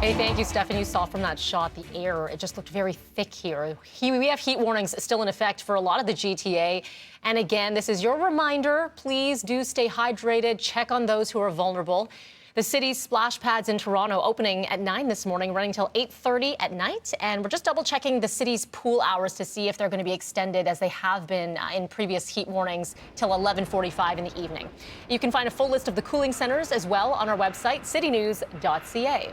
Hey, thank you, Stefan. You saw from that shot the air. It just looked very thick here. We have heat warnings still in effect for a lot of the GTA. And again, this is your reminder. Please do stay hydrated. Check on those who are vulnerable. The city's splash pads in Toronto opening at 9 this morning, running till 8:30 at night. And we're just double checking the city's pool hours to see if they're going to be extended, as they have been in previous heat warnings, till 11:45 in the evening. You can find a full list of the cooling centers as well on our website, citynews.ca.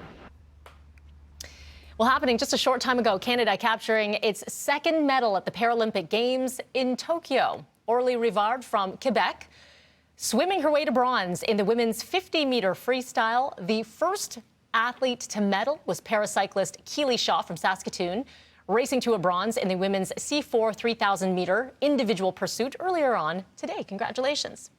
Well, happening just a short time ago, Canada capturing its second medal at the Paralympic Games in Tokyo. Orly Rivard from Quebec swimming her way to bronze in the women's 50-meter freestyle. The first athlete to medal was paracyclist Keely Shaw from Saskatoon, racing to a bronze in the women's C4 3,000-meter individual pursuit earlier on today. Congratulations.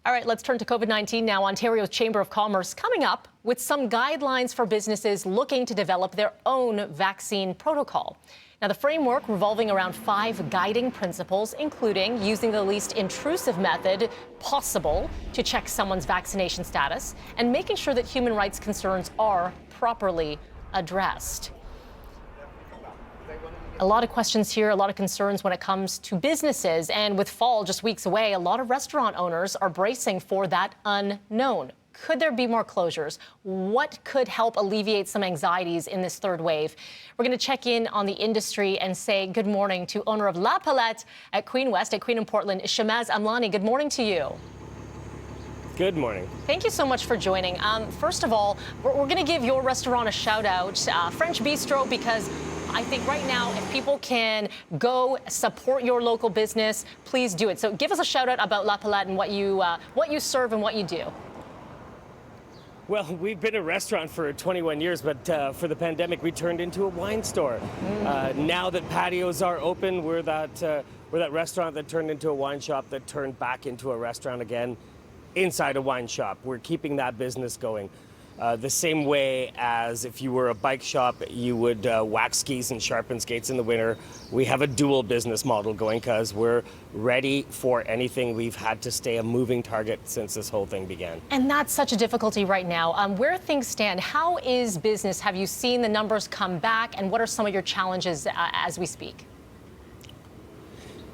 All right, let's turn to COVID-19 now. Ontario's Chamber of Commerce coming up with some guidelines for businesses looking to develop their own vaccine protocol. Now, the framework revolving around 5 guiding principles, including using the least intrusive method possible to check someone's vaccination status and making sure that human rights concerns are properly addressed. A lot of questions here, a lot of concerns when it comes to businesses. And with fall just weeks away, a lot of restaurant owners are bracing for that unknown. Could there be more closures? What could help alleviate some anxieties in this third wave? We're going to check in on the industry and say good morning to owner of La Palette at Queen West, at Queen and Portland, Shamaz Amlani. Good morning to you. Good morning. Thank you so much for joining. First of all, we're going to give your restaurant a shout out, French Bistro, because I think right now, if people can go support your local business, please do it. So give us a shout out about La Palette and what you serve and what you do. Well, we've been a restaurant for 21 years, but for the pandemic, we turned into a wine store. Now that patios are open, we're that restaurant that turned into a wine shop that turned back into a restaurant again inside a wine shop. We're keeping that business going. The same way as if you were a bike shop, you would wax skis and sharpen skates in the winter. We have a dual business model going because we're ready for anything. We've had to stay a moving target since this whole thing began. And that's such a difficulty right now. Where things stand, how is business? Have you seen the numbers come back? And what are some of your challenges as we speak?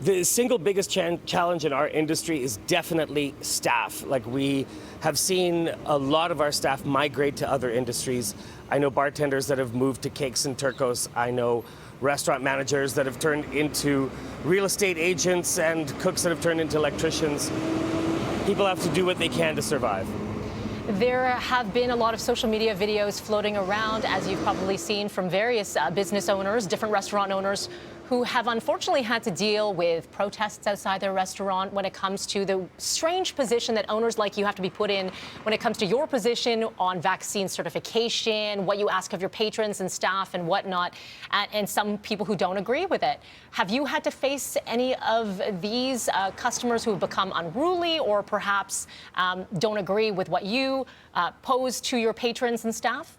The single biggest challenge in our industry is definitely staff. Like, we have seen a lot of our staff migrate to other industries. I know bartenders that have moved to Cakes and Turcos. I know restaurant managers that have turned into real estate agents and cooks that have turned into electricians. People have to do what they can to survive. There have been a lot of social media videos floating around, as you've probably seen, from various business owners, different restaurant owners, who have unfortunately had to deal with protests outside their restaurant when it comes to the strange position that owners like you have to be put in when it comes to your position on vaccine certification, what you ask of your patrons and staff and whatnot, and some people who don't agree with it. Have you had to face any of these customers who have become unruly or perhaps don't agree with what you pose to your patrons and staff?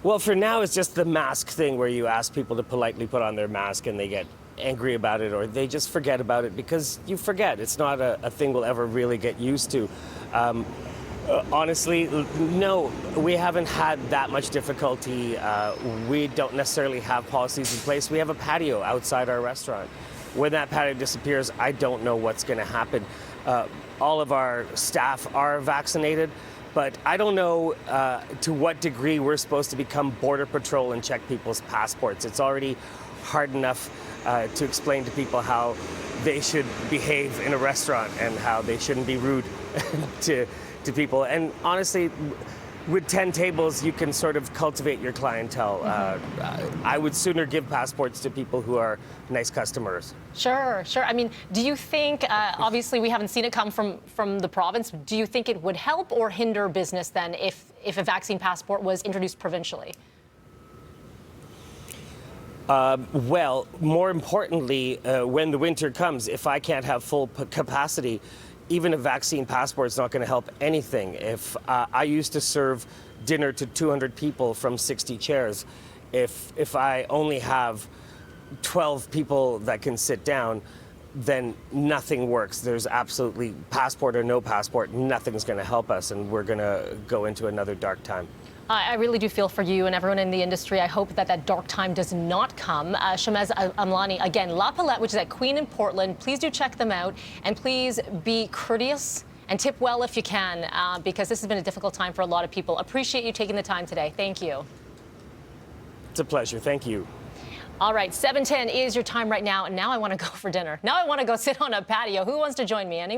Well, for now, it's just the mask thing where you ask people to politely put on their mask and they get angry about it, or they just forget about it because you forget. It's not a thing we'll ever really get used to. Honestly, no, we haven't had that much difficulty. We don't necessarily have policies in place. We have a patio outside our restaurant. When that patio disappears, I don't know what's going to happen. All of our staff are vaccinated. But I don't know to what degree we're supposed to become Border Patrol and check people's passports. It's already hard enough to explain to people how they should behave in a restaurant and how they shouldn't be rude to people. And honestly, with 10 tables, you can sort of cultivate your clientele. I would sooner give passports to people who are nice customers. Sure. I mean, do you think, obviously we haven't seen it come from the province, do you think it would help or hinder business then if a vaccine passport was introduced provincially? Well, more importantly, when the winter comes, if I can't have full capacity, even a vaccine passport is not going to help anything. If I used to serve dinner to 200 people from 60 chairs, if I only have 12 people that can sit down, then nothing works. There's absolutely passport or no passport, nothing's going to help us, and we're going to go into another dark time. I really do feel for you and everyone in the industry. I hope that that dark time does not come. Shamez Amlani, again, La Palette, which is at Queen in Portland. Please do check them out, and please be courteous and tip well if you can, because this has been a difficult time for a lot of people. Appreciate you taking the time today. Thank you. It's a pleasure. Thank you. All right, 7:10 is your time right now, and now I want to go for dinner. Now I want to go sit on a patio. Who wants to join me? Anyone?